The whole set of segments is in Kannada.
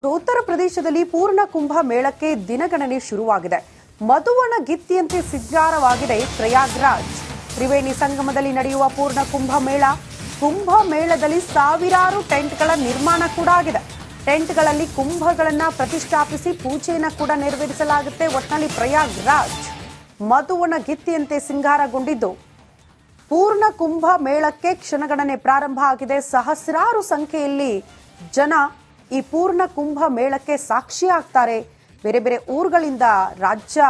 ಉತ್ತರ ಪ್ರದೇಶದಲ್ಲಿ ಪೂರ್ಣ ಕುಂಭ ಮೇಳಕ್ಕೆ ದಿನಗಣನೆ ಶುರುವಾಗಿದೆ. ಮಧುವಣ ಗಿತ್ತಿಯಂತೆ ಸಿದ್ಧಾರವಾಗಿದೆ ಪ್ರಯಾಗ್ರಾಜ್. ತ್ರಿವೇಣಿ ಸಂಗಮದಲ್ಲಿ ನಡೆಯುವ ಪೂರ್ಣ ಕುಂಭ ಮೇಳದಲ್ಲಿ ಸಾವಿರಾರು ಟೆಂಟ್ಗಳ ನಿರ್ಮಾಣ ಕೂಡ ಆಗಿದೆ. ಟೆಂಟ್ಗಳಲ್ಲಿ ಕುಂಭಗಳನ್ನ ಪ್ರತಿಷ್ಠಾಪಿಸಿ ಪೂಜೆಯನ್ನ ಕೂಡ ನೆರವೇರಿಸಲಾಗುತ್ತೆ. ಒಟ್ನಲ್ಲಿ ಪ್ರಯಾಗ್ರಾಜ್ ಮಧುವಣ ಗಿತ್ತಿಯಂತೆ ಸಿಂಗಾರಗೊಂಡಿದ್ದು ಪೂರ್ಣ ಕುಂಭ ಮೇಳಕ್ಕೆ ಕ್ಷಣಗಣನೆ ಪ್ರಾರಂಭ ಆಗಿದೆ. ಸಹಸ್ರಾರು ಸಂಖ್ಯೆಯಲ್ಲಿ ಜನ ಈ ಪೂರ್ಣ ಕುಂಭ ಮೇಳಕ್ಕೆ ಸಾಕ್ಷಿಯಾಗ್ತಾರೆ. ಬೇರೆ ಬೇರೆ ಊರುಗಳಿಂದ ರಾಜ್ಯ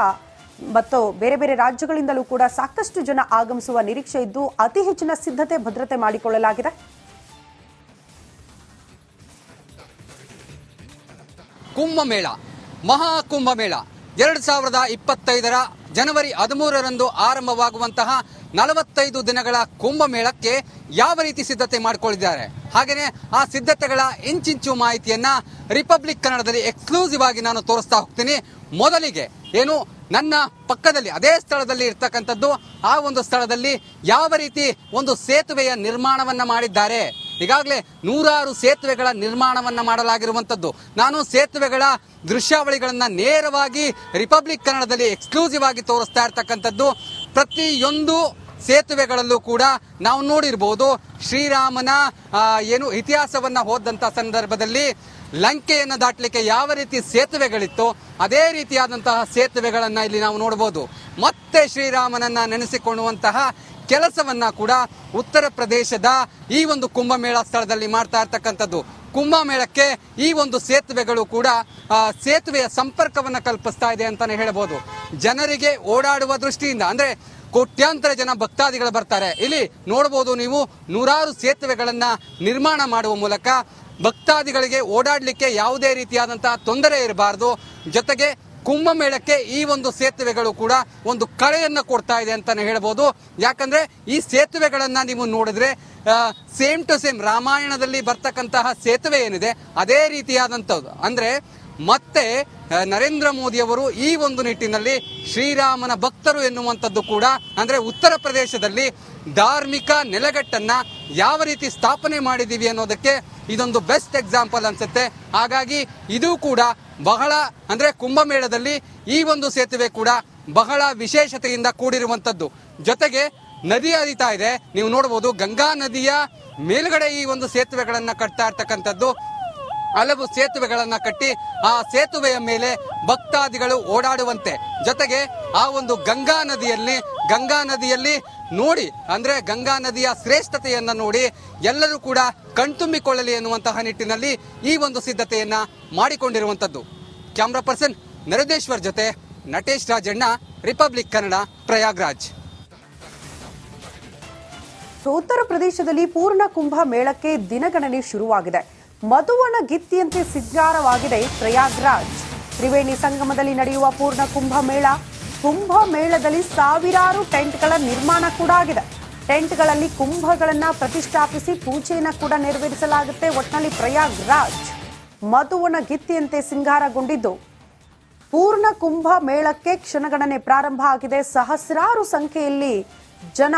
ಮತ್ತು ಬೇರೆ ಬೇರೆ ರಾಜ್ಯಗಳಿಂದಲೂ ಕೂಡ ಸಾಕಷ್ಟು ಜನ ಆಗಮಿಸುವ ನಿರೀಕ್ಷೆ ಇದ್ದು ಅತಿ ಹೆಚ್ಚಿನ ಸಿದ್ಧತೆ ಭದ್ರತೆ ಮಾಡಿಕೊಳ್ಳಲಾಗಿದೆ. ಕುಂಭಮೇಳ ಮಹಾಕುಂಭಮೇಳ 2025 ಜನವರಿ 13ರಂದು ಆರಂಭವಾಗುವಂತಹ 45 ದಿನಗಳ ಕುಂಭಮೇಳಕ್ಕೆ ಯಾವ ರೀತಿ ಸಿದ್ಧತೆ ಮಾಡಿಕೊಂಡಿದ್ದಾರೆ, ಹಾಗೆಯೇ ಆ ಸಿದ್ಧತೆಗಳ ಇಂಚಿಂಚು ಮಾಹಿತಿಯನ್ನ ರಿಪಬ್ಲಿಕ್ ಕನ್ನಡದಲ್ಲಿ ಎಕ್ಸ್ಕ್ಲೂಸಿವ್ ಆಗಿ ನಾನು ತೋರಿಸ್ತಾ ಹೋಗ್ತೀನಿ. ಮೊದಲಿಗೆ ಏನು ನನ್ನ ಪಕ್ಕದಲ್ಲಿ ಅದೇ ಸ್ಥಳದಲ್ಲಿ ಇರ್ತಕ್ಕಂಥದ್ದು, ಆ ಒಂದು ಸ್ಥಳದಲ್ಲಿ ಯಾವ ರೀತಿ ಒಂದು ಸೇತುವೆಯ ನಿರ್ಮಾಣವನ್ನ ಮಾಡಿದ್ದಾರೆ. ಈಗಾಗಲೇ ನೂರಾರು ಸೇತುವೆಗಳ ನಿರ್ಮಾಣವನ್ನ ಮಾಡಲಾಗಿರುವಂತದ್ದು. ನಾನು ಸೇತುವೆಗಳ ದೃಶ್ಯಾವಳಿಗಳನ್ನ ನೇರವಾಗಿ ರಿಪಬ್ಲಿಕ್ ಕನ್ನಡದಲ್ಲಿ ಎಕ್ಸ್ಕ್ಲೂಸಿವ್ ಆಗಿ ತೋರಿಸ್ತಾ ಇರ್ತಕ್ಕಂಥದ್ದು. ಪ್ರತಿಯೊಂದು ಸೇತುವೆಗಳಲ್ಲೂ ಕೂಡ ನಾವು ನೋಡಿರ್ಬೋದು, ಶ್ರೀರಾಮನ ಏನು ಇತಿಹಾಸವನ್ನ ಓದಂತ ಸಂದರ್ಭದಲ್ಲಿ ಲಂಕೆಯನ್ನು ದಾಟಲಿಕ್ಕೆ ಯಾವ ರೀತಿ ಸೇತುವೆಗಳಿತ್ತು, ಅದೇ ರೀತಿಯಾದಂತಹ ಸೇತುವೆಗಳನ್ನ ಇಲ್ಲಿ ನಾವು ನೋಡಬಹುದು. ಮತ್ತೆ ಶ್ರೀರಾಮನನ್ನ ನೆನೆಸಿಕೊಳ್ಳುವಂತಹ ಕೆಲಸವನ್ನ ಕೂಡ ಉತ್ತರ ಪ್ರದೇಶದ ಈ ಒಂದು ಕುಂಭಮೇಳ ಸ್ಥಳದಲ್ಲಿ ಮಾಡ್ತಾ ಇರ್ತಕ್ಕಂಥದ್ದು. ಕುಂಭಮೇಳಕ್ಕೆ ಈ ಒಂದು ಸೇತುವೆಗಳು ಕೂಡ ಸೇತುವೆಯ ಸಂಪರ್ಕವನ್ನ ಕಲ್ಪಿಸ್ತಾ ಇದೆ ಅಂತಾನೆ ಹೇಳಬಹುದು. ಜನರಿಗೆ ಓಡಾಡುವ ದೃಷ್ಟಿಯಿಂದ, ಅಂದ್ರೆ ಕೋಟ್ಯಾಂತರ ಜನ ಭಕ್ತಾದಿಗಳು ಬರ್ತಾರೆ. ಇಲ್ಲಿ ನೋಡಬಹುದು ನೀವು, ನೂರಾರು ಸೇತುವೆಗಳನ್ನ ನಿರ್ಮಾಣ ಮಾಡುವ ಮೂಲಕ ಭಕ್ತಾದಿಗಳಿಗೆ ಓಡಾಡಲಿಕ್ಕೆ ಯಾವುದೇ ರೀತಿಯಾದಂತಹ ತೊಂದರೆ ಇರಬಾರದು. ಜೊತೆಗೆ ಕುಂಭಮೇಳಕ್ಕೆ ಈ ಒಂದು ಸೇತುವೆಗಳು ಕೂಡ ಒಂದು ಕಳೆಯನ್ನ ಕೊಡ್ತಾ ಇದೆ ಅಂತಾನೆ ಹೇಳಬಹುದು. ಯಾಕಂದ್ರೆ ಈ ಸೇತುವೆಗಳನ್ನ ನೀವು ನೋಡಿದ್ರೆ ಸೇಮ್ ಟು ಸೇಮ್ ರಾಮಾಯಣದಲ್ಲಿ ಬರ್ತಕ್ಕಂತಹ ಸೇತುವೆ ಏನಿದೆ ಅದೇ ರೀತಿಯಾದಂಥದ್ದು. ಅಂದ್ರೆ ಮತ್ತೆ ನರೇಂದ್ರ ಮೋದಿ ಅವರು ಈ ಒಂದು ನಿಟ್ಟಿನಲ್ಲಿ ಶ್ರೀರಾಮನ ಭಕ್ತರು ಎನ್ನುವಂಥದ್ದು ಕೂಡ, ಅಂದ್ರೆ ಉತ್ತರ ಪ್ರದೇಶದಲ್ಲಿ ಧಾರ್ಮಿಕ ನೆಲೆಗಟ್ಟನ್ನ ಯಾವ ರೀತಿ ಸ್ಥಾಪನೆ ಮಾಡಿದೀವಿ ಅನ್ನೋದಕ್ಕೆ ಇದೊಂದು ಬೆಸ್ಟ್ ಎಕ್ಸಾಂಪಲ್ ಅನ್ಸುತ್ತೆ. ಹಾಗಾಗಿ ಇದು ಕೂಡ ಬಹಳ, ಅಂದ್ರೆ ಕುಂಭಮೇಳದಲ್ಲಿ ಈ ಒಂದು ಸೇತುವೆ ಕೂಡ ಬಹಳ ವಿಶೇಷತೆಯಿಂದ ಕೂಡಿರುವಂತದ್ದು. ಜೊತೆಗೆ ನದಿ ಹರಿತಾ ಇದೆ, ನೀವು ನೋಡಬಹುದು ಗಂಗಾ ನದಿಯ ಮೇಲ್ಗಡೆ ಈ ಒಂದು ಸೇತುವೆಗಳನ್ನ ಕಟ್ತಾ ಇರ್ತಕ್ಕಂಥದ್ದು. ಹಲವು ಸೇತುವೆಗಳನ್ನ ಕಟ್ಟಿ ಆ ಸೇತುವೆಯ ಮೇಲೆ ಭಕ್ತಾದಿಗಳು ಓಡಾಡುವಂತೆ, ಜೊತೆಗೆ ಆ ಒಂದು ಗಂಗಾ ನದಿಯಲ್ಲಿ ನೋಡಿ, ಅಂದ್ರೆ ಗಂಗಾ ನದಿಯ ಶ್ರೇಷ್ಠತೆಯನ್ನ ನೋಡಿ ಎಲ್ಲರೂ ಕೂಡ ಕಣ್ತುಂಬಿಕೊಳ್ಳಲಿ ಎನ್ನುವಂತಹ ನಿಟ್ಟಿನಲ್ಲಿ ಈ ಒಂದು ಸಿದ್ಧತೆಯನ್ನ ಮಾಡಿಕೊಂಡಿರುವಂತದ್ದು. ಕ್ಯಾಮ್ರಾ ಪರ್ಸನ್ ನರದೇಶ್ವರ್ ಜೊತೆ ನಟೇಶ್ ರಾಜಣ್ಣ, ರಿಪಬ್ಲಿಕ್ ಕನ್ನಡ, ಪ್ರಯಾಗ್ರಾಜ್. ಉತ್ತರ ಪ್ರದೇಶದಲ್ಲಿ ಪೂರ್ಣ ಕುಂಭ ಮೇಳಕ್ಕೆ ದಿನಗಣನೆ ಶುರುವಾಗಿದೆ. ಮಧುವಣ ಗಿತ್ತಿಯಂತೆ ಸಿದ್ಧಾರವಾಗಿದೆ ಪ್ರಯಾಗ್ರಾಜ್. ತ್ರಿವೇಣಿ ಸಂಗಮದಲ್ಲಿ ನಡೆಯುವ ಪೂರ್ಣ ಕುಂಭ ಮೇಳದಲ್ಲಿ ಸಾವಿರಾರು ಟೆಂಟ್ಗಳ ನಿರ್ಮಾಣ ಕೂಡ ಆಗಿದೆ. ಟೆಂಟ್ಗಳಲ್ಲಿ ಕುಂಭಗಳನ್ನ ಪ್ರತಿಷ್ಠಾಪಿಸಿ ಪೂಜೆಯನ್ನ ಕೂಡ ನೆರವೇರಿಸಲಾಗುತ್ತೆ. ಒಟ್ನಲ್ಲಿ ಪ್ರಯಾಗ್ರಾಜ್ ಮಧುವಣ ಗಿತ್ತಿಯಂತೆ ಸಿಂಗಾರಗೊಂಡಿದ್ದು ಪೂರ್ಣ ಕುಂಭ ಮೇಳಕ್ಕೆ ಕ್ಷಣಗಣನೆ ಪ್ರಾರಂಭ ಆಗಿದೆ. ಸಹಸ್ರಾರು ಸಂಖ್ಯೆಯಲ್ಲಿ ಜನ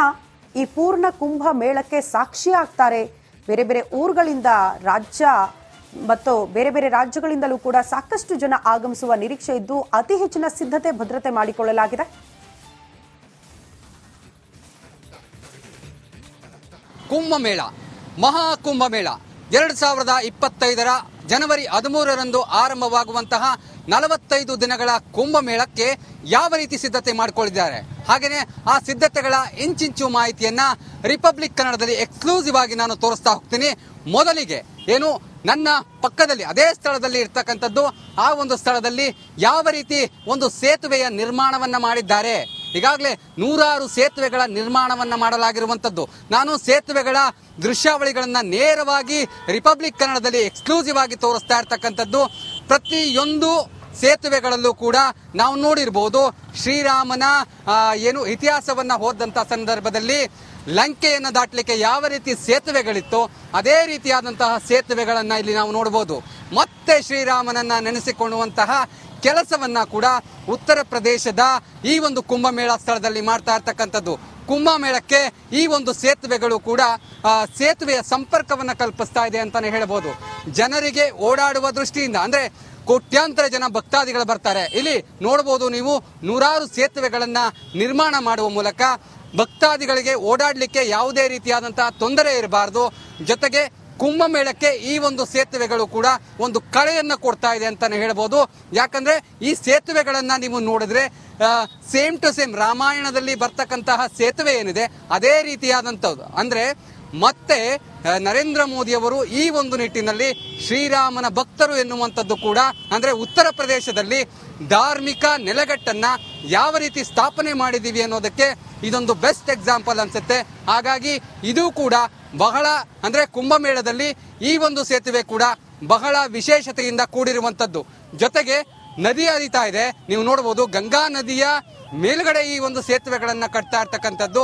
ಈ ಪೂರ್ಣ ಕುಂಭ ಮೇಳಕ್ಕೆ ಸಾಕ್ಷಿಯಾಗ್ತಾರೆ. ಬೇರೆ ಬೇರೆ ಊರುಗಳಿಂದ ರಾಜ್ಯ ಮತ್ತು ಬೇರೆ ಬೇರೆ ರಾಜ್ಯಗಳಿಂದಲೂ ಕೂಡ ಸಾಕಷ್ಟು ಜನ ಆಗಮಿಸುವ ನಿರೀಕ್ಷೆ ಇದ್ದು ಅತಿ ಹೆಚ್ಚಿನ ಸಿದ್ಧತೆ ಭದ್ರತೆ ಮಾಡಿಕೊಳ್ಳಲಾಗಿದೆ. ಕುಂಭಮೇಳ ಮಹಾಕುಂಭಮೇಳ 2025 ಜನವರಿ 13ರಂದು ಆರಂಭವಾಗುವಂತಹ 45 ದಿನಗಳ ಕುಂಭಮೇಳಕ್ಕೆ ಯಾವ ರೀತಿ ಸಿದ್ಧತೆ ಮಾಡಿಕೊಂಡಿದ್ದಾರೆ, ಹಾಗೆಯೇ ಆ ಸಿದ್ಧತೆಗಳ ಇಂಚಿಂಚು ಮಾಹಿತಿಯನ್ನ ರಿಪಬ್ಲಿಕ್ ಕನ್ನಡದಲ್ಲಿ ಎಕ್ಸ್ಕ್ಲೂಸಿವ್ ಆಗಿ ನಾನು ತೋರಿಸ್ತಾ ಹೋಗ್ತೀನಿ. ಮೊದಲಿಗೆ ಏನು ನನ್ನ ಪಕ್ಕದಲ್ಲಿ ಅದೇ ಸ್ಥಳದಲ್ಲಿ ಇರ್ತಕ್ಕಂಥದ್ದು, ಆ ಒಂದು ಸ್ಥಳದಲ್ಲಿ ಯಾವ ರೀತಿ ಒಂದು ಸೇತುವೆಯ ನಿರ್ಮಾಣವನ್ನ ಮಾಡಿದ್ದಾರೆ. ಈಗಾಗಲೇ ನೂರಾರು ಸೇತುವೆಗಳ ನಿರ್ಮಾಣವನ್ನ ಮಾಡಲಾಗಿರುವಂತದ್ದು. ನಾನು ಸೇತುವೆಗಳ ದೃಶ್ಯಾವಳಿಗಳನ್ನ ನೇರವಾಗಿ ರಿಪಬ್ಲಿಕ್ ಕನ್ನಡದಲ್ಲಿ ಎಕ್ಸ್ಕ್ಲೂಸಿವ್ ಆಗಿ ತೋರಿಸ್ತಾ ಇರ್ತಕ್ಕಂಥದ್ದು. ಪ್ರತಿಯೊಂದು ಸೇತುವೆಗಳಲ್ಲೂ ಕೂಡ ನಾವು ನೋಡಿರ್ಬೋದು, ಶ್ರೀರಾಮನ ಏನು ಇತಿಹಾಸವನ್ನ ಓದಂತ ಸಂದರ್ಭದಲ್ಲಿ ಲಂಕೆಯನ್ನು ದಾಟಲಿಕ್ಕೆ ಯಾವ ರೀತಿ ಸೇತುವೆಗಳಿತ್ತು ಅದೇ ರೀತಿಯಾದಂತಹ ಸೇತುವೆಗಳನ್ನ ಇಲ್ಲಿ ನಾವು ನೋಡಬಹುದು. ಮತ್ತೆ ಶ್ರೀರಾಮನನ್ನ ನೆನೆಸಿಕೊಳ್ಳುವಂತಹ ಕೆಲಸವನ್ನ ಕೂಡ ಉತ್ತರ ಪ್ರದೇಶದ ಈ ಒಂದು ಕುಂಭಮೇಳ ಸ್ಥಳದಲ್ಲಿ ಮಾಡ್ತಾ ಇರ್ತಕ್ಕಂಥದ್ದು. ಕುಂಭಮೇಳಕ್ಕೆ ಈ ಒಂದು ಸೇತುವೆಗಳು ಕೂಡ ಸೇತುವೆಯ ಸಂಪರ್ಕವನ್ನು ಕಲ್ಪಿಸ್ತಾ ಇದೆ ಅಂತಾನೆ ಹೇಳ್ಬೋದು. ಜನರಿಗೆ ಓಡಾಡುವ ದೃಷ್ಟಿಯಿಂದ ಅಂದ್ರೆ ಕೋಟ್ಯಾಂತರ ಜನ ಭಕ್ತಾದಿಗಳು ಬರ್ತಾರೆ. ಇಲ್ಲಿ ನೋಡಬಹುದು ನೀವು, ನೂರಾರು ಸೇತುವೆಗಳನ್ನ ನಿರ್ಮಾಣ ಮಾಡುವ ಮೂಲಕ ಭಕ್ತಾದಿಗಳಿಗೆ ಓಡಾಡಲಿಕ್ಕೆ ಯಾವುದೇ ರೀತಿಯಾದಂತಹ ತೊಂದರೆ ಇರಬಾರದು. ಜೊತೆಗೆ ಕುಂಭಮೇಳಕ್ಕೆ ಈ ಒಂದು ಸೇತುವೆಗಳು ಕೂಡ ಒಂದು ಕಳೆಯನ್ನ ಕೊಡ್ತಾ ಇದೆ ಅಂತಾನೆ ಹೇಳ್ಬೋದು. ಯಾಕಂದ್ರೆ ಈ ಸೇತುವೆಗಳನ್ನ ನೀವು ನೋಡಿದ್ರೆ ಸೇಮ್ ಟು ಸೇಮ್ ರಾಮಾಯಣದಲ್ಲಿ ಬರ್ತಕ್ಕಂತಹ ಸೇತುವೆ ಏನಿದೆ ಅದೇ ರೀತಿಯಾದಂಥದ್ದು. ಅಂದ್ರೆ ಮತ್ತೆ ನರೇಂದ್ರ ಮೋದಿ ಅವರು ಈ ಒಂದು ನಿಟ್ಟಿನಲ್ಲಿ ಶ್ರೀರಾಮನ ಭಕ್ತರು ಎನ್ನುವಂಥದ್ದು ಕೂಡ, ಅಂದ್ರೆ ಉತ್ತರ ಪ್ರದೇಶದಲ್ಲಿ ಧಾರ್ಮಿಕ ನೆಲೆಗಟ್ಟನ್ನ ಯಾವ ರೀತಿ ಸ್ಥಾಪನೆ ಮಾಡಿದೀವಿ ಅನ್ನೋದಕ್ಕೆ ಇದೊಂದು ಬೆಸ್ಟ್ ಎಕ್ಸಾಂಪಲ್ ಅನ್ಸುತ್ತೆ. ಹಾಗಾಗಿ ಇದು ಕೂಡ ಬಹಳ, ಅಂದ್ರೆ ಕುಂಭಮೇಳದಲ್ಲಿ ಈ ಒಂದು ಸೇತುವೆ ಕೂಡ ಬಹಳ ವಿಶೇಷತೆಯಿಂದ ಕೂಡಿರುವಂತದ್ದು. ಜೊತೆಗೆ ನದಿ ಹರಿತಾ ಇದೆ, ನೀವು ನೋಡಬಹುದು ಗಂಗಾ ನದಿಯ ಮೇಲ್ಗಡೆ ಈ ಒಂದು ಸೇತುವೆಗಳನ್ನ ಕಟ್ತಾ ಇರ್ತಕ್ಕಂಥದ್ದು.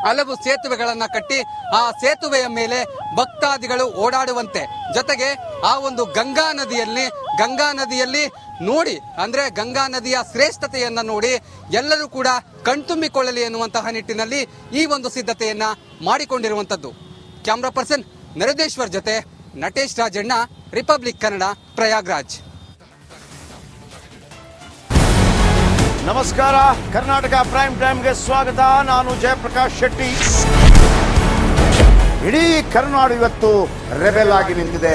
ಹಲವು ಸೇತುವೆಗಳನ್ನ ಕಟ್ಟಿ ಆ ಸೇತುವೆಯ ಮೇಲೆ ಭಕ್ತಾದಿಗಳು ಓಡಾಡುವಂತೆ, ಜೊತೆಗೆ ಆ ಒಂದು ಗಂಗಾ ನದಿಯಲ್ಲಿ ನೋಡಿ, ಅಂದ್ರೆ ಗಂಗಾ ನದಿಯ ಶ್ರೇಷ್ಠತೆಯನ್ನ ನೋಡಿ ಎಲ್ಲರೂ ಕೂಡ ಕಣ್ತುಂಬಿಕೊಳ್ಳಲಿ ಎನ್ನುವಂತಹ ನಿಟ್ಟಿನಲ್ಲಿ ಈ ಒಂದು ಸಿದ್ಧತೆಯನ್ನ ಮಾಡಿಕೊಂಡಿರುವಂತದ್ದು. ಕ್ಯಾಮ್ರಾ ಪರ್ಸನ್ ನರೇಂದೇಶ್ವರ್ ಜೊತೆ ನಟೇಶ್ ರಾಜಣ್ಣ, ರಿಪಬ್ಲಿಕ್ ಕನ್ನಡ, ಪ್ರಯಾಗ್ರಾಜ್. ನಮಸ್ಕಾರ, ಕರ್ನಾಟಕ ಪ್ರೈಮ್ ಟೈಮ್ಗೆ ಸ್ವಾಗತ. ನಾನು ಜಯಪ್ರಕಾಶ್ ಶೆಟ್ಟಿ. ಇಡೀ ಕರ್ನಾಡು ಇವತ್ತು ರೆಬೆಲ್ ಆಗಿ ನಿಂತಿದೆ.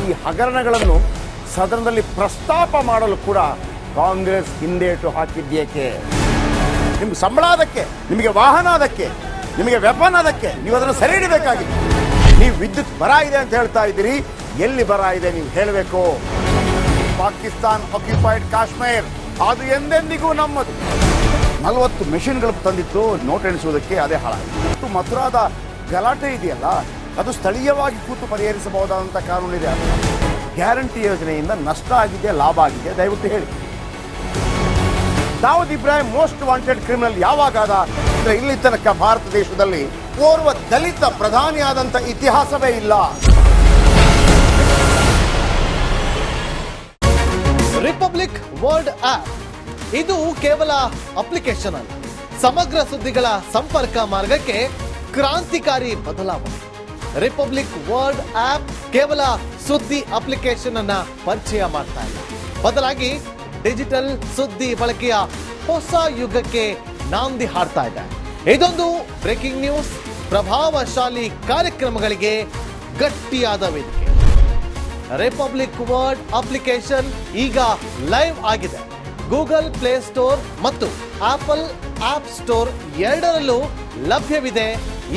ಈ ಹಗರಣಗಳನ್ನು ಸದನದಲ್ಲಿ ಪ್ರಸ್ತಾಪ ಮಾಡಲು ಕೂಡ ಕಾಂಗ್ರೆಸ್ ಹಿಂದೇಟು ಹಾಕಿದ್ದೇಕೆ? ನಿಮ್ಗೆ ಸಂಬಳ ಅದಕ್ಕೆ, ನಿಮಗೆ ವಾಹನ ಅದಕ್ಕೆ, ನಿಮಗೆ ವೆಪನ್ ಅದಕ್ಕೆ, ನೀವು ಅದನ್ನು ಸೆರೆ ಹಿಡಿಬೇಕಾಗಿತ್ತು. ನೀವು ವಿದ್ಯುತ್ ಬರ ಇದೆ ಅಂತ ಹೇಳ್ತಾ ಇದ್ದೀರಿ, ಎಲ್ಲಿ ಬರ ಇದೆ ನೀವು ಹೇಳಬೇಕು. ಪಾಕಿಸ್ತಾನ್ ಆಕ್ಯುಪೈಡ್ ಕಾಶ್ಮೀರ್ ಅದು ಎಂದೆಂದಿಗೂ ನಮ್ಮದು. 40 ಮೆಷಿನ್ಗಳು ತಂದಿತ್ತು ನೋಟ್ ಎಣಿಸುವುದಕ್ಕೆ, ಅದೇ ಹಾಳಾಯಿತು. ಮಥುರಾದ ಗಲಾಟೆ ಇದೆಯಲ್ಲ, ಅದು ಸ್ಥಳೀಯವಾಗಿ ಕೂತು ಪರಿಹರಿಸಬಹುದಾದಂಥ ಕಾನೂನಿದೆ. ಗ್ಯಾರಂಟಿ ಯೋಜನೆಯಿಂದ ನಷ್ಟ ಆಗಿದೆ, ಲಾಭ ಆಗಿದೆ, ದಯವಿಟ್ಟು ಹೇಳಿ. Dawood Ibrahim most wanted criminal ಯಾವಾಗಾದ ಅಂದ್ರೆ ಇಲ್ಲಿ ತನಕ ಭಾರತ ದೇಶದಲ್ಲಿ ಓರ್ವ ದಲಿತ ಪ್ರಧಾನಿಯಾದಂಥ ಇತಿಹಾಸವೇ ಇಲ್ಲ. ರಿಪಬ್ಲಿಕ್ ವರ್ಲ್ಡ್ ಆಪ್ ಇದು ಕೇವಲ ಅಪ್ಲಿಕೇಶನ್ ಅಲ್ಲ, ಸಮಗ್ರ ಸುದ್ದಿಗಳ ಸಂಪರ್ಕ ಮಾರ್ಗಕ್ಕೆ ಕ್ರಾಂತಿಕಾರಿ ಬದಲಾವಣೆ. ರಿಪಬ್ಲಿಕ್ ವರ್ಲ್ಡ್ ಆಪ್ ಕೇವಲ ಸುದ್ದಿ ಅಪ್ಲಿಕೇಶನ್ ಅನ್ನ ಪರಿಚಯ ಮಾಡ್ತಾ ಇಲ್ಲ, ಬದಲಾಗಿ ಡಿಜಿಟಲ್ ಸುದ್ದಿ ಬಳಕೆಯ ಹೊಸ ಯುಗಕ್ಕೆ ನಾಂದಿ ಹಾಡ್ತಾ ಇದೆ. ಇದೊಂದು ಬ್ರೇಕಿಂಗ್ ನ್ಯೂಸ್, ಪ್ರಭಾವಶಾಲಿ ಕಾರ್ಯಕ್ರಮಗಳಿಗೆ ಗಟ್ಟಿಯಾದ ವೇದಿಕೆ. ರಿಪಬ್ಲಿಕ್ ವರ್ಲ್ಡ್ ಅಪ್ಲಿಕೇಶನ್ ಈಗ ಲೈವ್ ಆಗಿದೆ. ಗೂಗಲ್ ಪ್ಲೇ ಸ್ಟೋರ್ ಮತ್ತು ಆಪಲ್ ಆಪ್ ಸ್ಟೋರ್ ಎರಡರಲ್ಲೂ ಲಭ್ಯವಿದೆ.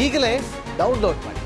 ಈಗಲೇ ಡೌನ್ಲೋಡ್ ಮಾಡಿ.